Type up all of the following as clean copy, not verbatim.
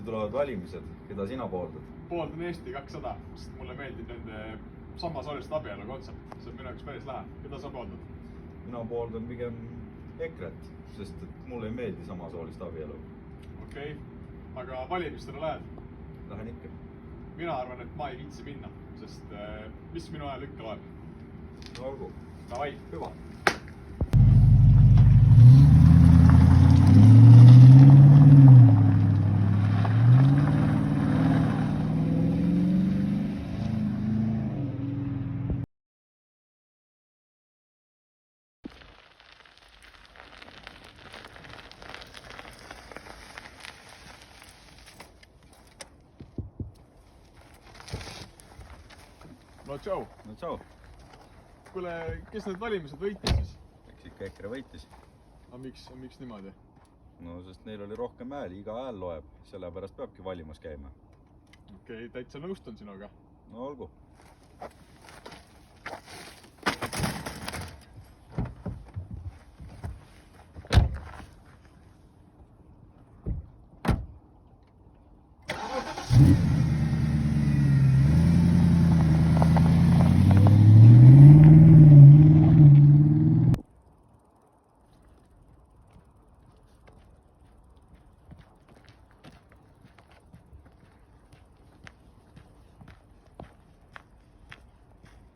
tulevad valimised, keda sina pooldad? Pooldan Eesti 200, sest mulle meeldib nende samasooliste abielu kontsept. See on minu jaoks päris lahe. Keda sa pooldad? Mina pooldan pigem EKRE-t, sest et mulle ei meeldi samasoolist abielu. Okei, aga valimistele lähed? Lähen ikka. Mina arvan, et ma ei viitsi minna, sest mis minu ajal ikka loeb? No olgu. Davai. Hüva. No tšau. No tšau. Kuule, kes need valimised võitis siis? Eks ikka EKRE võitis. Aga miks niimoodi? No sest neil oli rohkem hääli, iga hääl loeb. Sellepärast peabki valimas käima. Okei, täitsa nõustun sinuga. No olgu.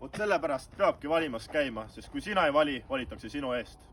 Vot sellepärast peabki valimas käima, sest kui sina ei vali, valitakse sinu eest.